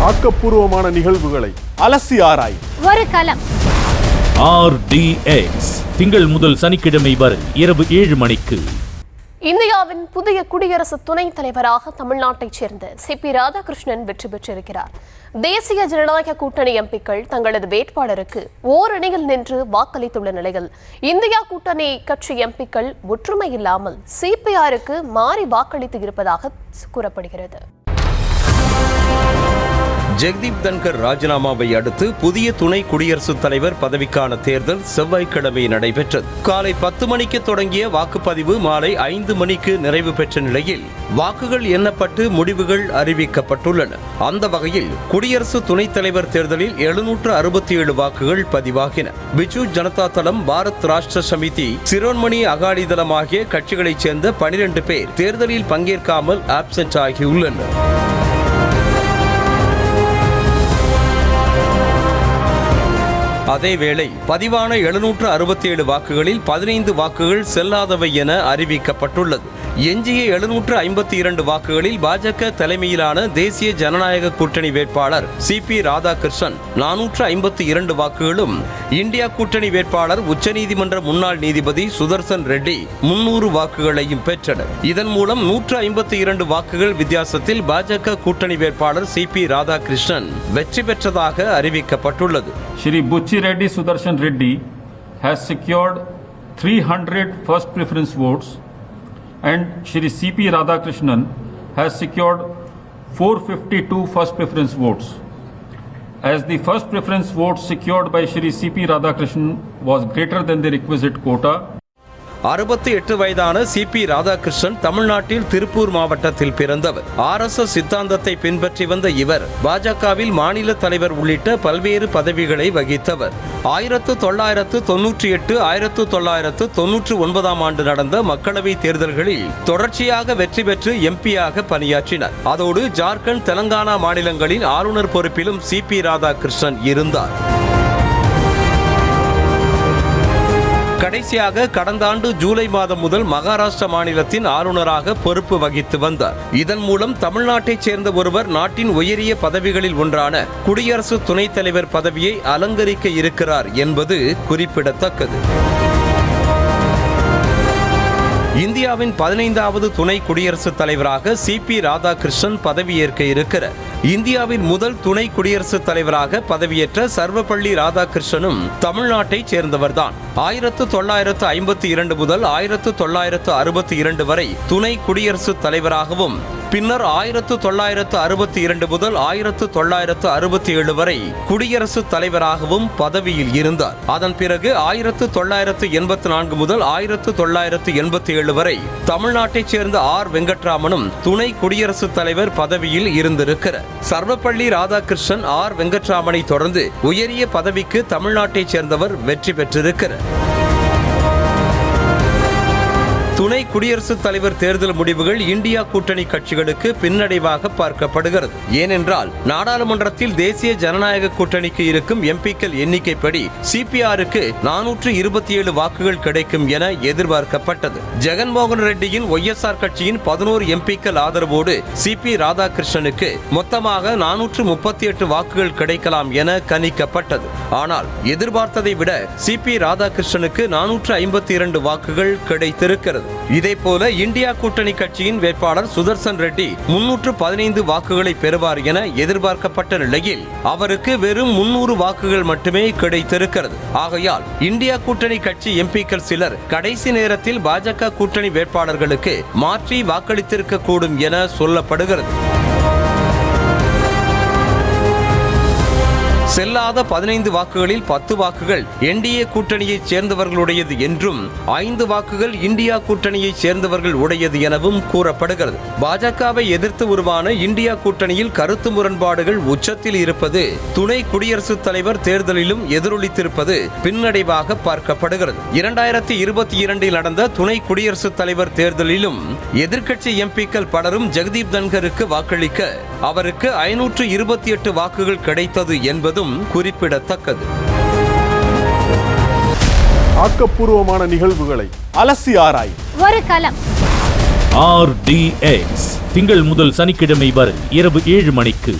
ஆக்கப்பூர்வமான நிகழ்வுகளை அலசி ஆராய் ஒரு களம். RDX திங்கள் முதல் சனிக்கிழமை வரை இரவு 7 மணிக்கு. இந்தியாவின் புதிய குடியரசு துணைத் தலைவராக தமிழ்நாட்டைச் சேர்ந்த CP ராதாகிருஷ்ணன் வெற்றி பெற்றிருக்கிறார். தேசிய ஜனநாயக கூட்டணி எம்பிக்கள் தங்களது வேட்பாளருக்கு ஓரணியில் நின்று வாக்களித்துள்ள நிலையில் இந்தியா கூட்டணி கட்சி எம்பிக்கள் ஒற்றுமை இல்லாமல் CPRக்கு மாறி வாக்களித்து இருப்பதாக கூறப்படுகிறது. ஜெகதீப் தன்கர் ராஜினாமாவை அடுத்து புதிய துணை குடியரசுத் தலைவர் பதவிக்கான தேர்தல் செவ்வாய்க்கிழமை நடைபெற்றது. காலை 10 மணிக்கு தொடங்கிய வாக்குப்பதிவு மாலை 5 மணிக்கு நிறைவு பெற்ற நிலையில் வாக்குகள் எண்ணப்பட்டு முடிவுகள் அறிவிக்கப்பட்டுள்ளன. அந்த வகையில் குடியரசு துணைத் தலைவர் தேர்தலில் 767 வாக்குகள் பதிவாகின. பிஜு ஜனதா தளம், பாரத் ராஷ்டிர சமிதி, சிரோன்மணி அகாடி தளம் ஆகிய கட்சிகளைச் சேர்ந்த 12 பேர் தேர்தலில் பங்கேற்காமல் ஆப்சென்ட் ஆகியுள்ளனர். அதேவேளை பதிவான 767 வாக்குகளில் 15 வாக்குகள் செல்லாதவை என அறிவிக்கப்பட்டுள்ளது. எஞ்சிய 752 வாக்குகளில் பாஜக தலைமையிலான தேசிய ஜனநாயக கூட்டணி வேட்பாளர் CP ராதாகிருஷ்ணன் 452 வாக்குகளும், இந்தியா கூட்டணி வேட்பாளர் உச்சநீதிமன்ற முன்னாள் நீதிபதி சுதர்சன் ரெட்டி 300 வாக்குகளையும் பெற்றனர். இதன் மூலம் 152 வாக்குகள் வித்தியாசத்தில் பாஜக கூட்டணி வேட்பாளர் CP ராதாகிருஷ்ணன் வெற்றி பெற்றதாக அறிவிக்கப்பட்டுள்ளது. Shri Buchi Reddy Sudarshan Reddy has secured 300 first preference votes and Shri CP Radhakrishnan has secured 452 first preference votes. As the first preference votes secured by Shri CP Radhakrishnan was greater than the requisite quota, 68 வயதான CP Radhakrishnan தமிழ்நாட்டில் திருப்பூர் மாவட்டத்தில் பிறந்தவர். RSS சித்தாந்தத்தை பின்பற்றி வந்த இவர் பாஜகவில் மாநில தலைவர் உள்ளிட்ட பல்வேறு பதவிகளை வகித்தவர். 1998, 1999 ஆண்டு நடந்த மக்களவை தேர்தல்களில் தொடர்ச்சியாக வெற்றி பெற்று MP-யாக பணியாற்றினார். அதோடு ஜார்க்கண்ட், தெலங்கானா மாநிலங்களின் ஆளுநர் பொறுப்பிலும் CP ராதாகிருஷ்ணன் இருந்தார். கடைசியாக கடந்த ஆண்டு ஜூலை மாதம் முதல் மகாராஷ்டிரா மாநிலத்தின் ஆளுநராக பொறுப்பு வகித்து வந்தார். இதன் மூலம் தமிழ்நாட்டைச் சேர்ந்த ஒருவர் நாட்டின் உயரிய பதவிகளில் ஒன்றான குடியரசு துணைத் தலைவர் பதவியை அலங்கரிக்க இருக்கிறார் என்பது குறிப்பிடத்தக்கது. இந்தியாவின் 15வது துணை குடியரசுத் தலைவராக CP ராதாகிருஷ்ணன் பதவியேற்க இருக்கிறார். இந்தியாவின் முதல் துணை குடியரசுத் தலைவராக பதவியேற்ற சர்வப்பள்ளி ராதாகிருஷ்ணனும் தமிழ்நாட்டைச் சேர்ந்தவர்தான். 1952 முதல் 1962 வரை துணை குடியரசுத் தலைவராகவும், பின்னர் 1962 முதல் 1967 வரை குடியரசுத் தலைவராகவும் பதவியில் இருந்தார். அதன் பிறகு 1984 முதல் 1987 வரை தமிழ்நாட்டைச் சேர்ந்த R வெங்கட்ராமனும் துணை குடியரசுத் தலைவர் பதவியில் இருந்திருக்கிறார். சர்வப்பள்ளி ராதாகிருஷ்ணன் R வெங்கட்ராமனை தொடர்ந்து உயரிய பதவிக்கு தமிழ்நாட்டைச் சேர்ந்தவர் வெற்றி பெற்றிருக்கிறார். துணை குடியரசுத் தலைவர் தேர்தல் முடிவுகள் இந்தியா கூட்டணி கட்சிகளுக்கு பின்னடைவாக பார்க்கப்படுகிறது. ஏனென்றால் நாடாளுமன்றத்தில் தேசிய ஜனநாயக கூட்டணிக்கு இருக்கும் எம்பிக்கள் எண்ணிக்கைப்படி CPRக்கு 427 வாக்குகள் கிடைக்கும் என எதிர்பார்க்கப்பட்டது. ஜெகன்மோகன் ரெட்டியின் YSR கட்சியின் 11 எம்பிக்கள் ஆதரவோடு CP ராதாகிருஷ்ணனுக்கு மொத்தமாக 438 வாக்குகள் கிடைக்கலாம் என கணிக்கப்பட்டது. ஆனால் எதிர்பார்த்ததை விட CP ராதாகிருஷ்ணனுக்கு 452 வாக்குகள் கிடைத்திருக்கிறது. இதேபோல இந்தியா கூட்டணி கட்சியின் வேட்பாளர் சுதர்சன் ரெட்டி 315 வாக்குகளை பெறுவார் என எதிர்பார்க்கப்பட்ட நிலையில் அவருக்கு வெறும் 300 வாக்குகள் மட்டுமே கிடைத்திருக்கிறது. ஆகையால் இந்தியா கூட்டணி கட்சி எம்பிக்கள் சிலர் கடைசி நேரத்தில் பாஜக கூட்டணி வேட்பாளர்களுக்கு மாற்றி வாக்களித்திருக்க கூடும் என சொல்லப்படுகிறது. செல்லாத 15 வாக்குகளில் 10 வாக்குகள் NDA கூட்டணியைச் சேர்ந்தவர்களுடையது என்றும் 5 வாக்குகள் இந்தியா கூட்டணியைச் சேர்ந்தவர்கள் உடையது எனவும் கூறப்படுகிறது. பாஜகவை எதிர்த்து உருவான இந்தியா கூட்டணியில் கருத்து முரண்பாடுகள் உச்சத்தில் இருப்பது துணை குடியரசுத் தலைவர் தேர்தலிலும் எதிரொலித்திருப்பது பின்னடைவாக பார்க்கப்படுகிறது. 2022 நடந்த துணை குடியரசுத் தலைவர் தேர்தலிலும் எதிர்க்கட்சி எம்பிக்கள் பலரும் ஜெகதீப் தன்கருக்கு வாக்களிக்க அவருக்கு 528 வாக்குகள் கிடைத்தது என்பதும் குறிப்பிடத்தக்கது. ஆக்கப்பூர்வமான நிகழ்வுகளை அலசி ஆராய் ஒரு களம். RDX திங்கள் முதல் சனிக்கிழமை வரை இரவு 7 மணிக்கு.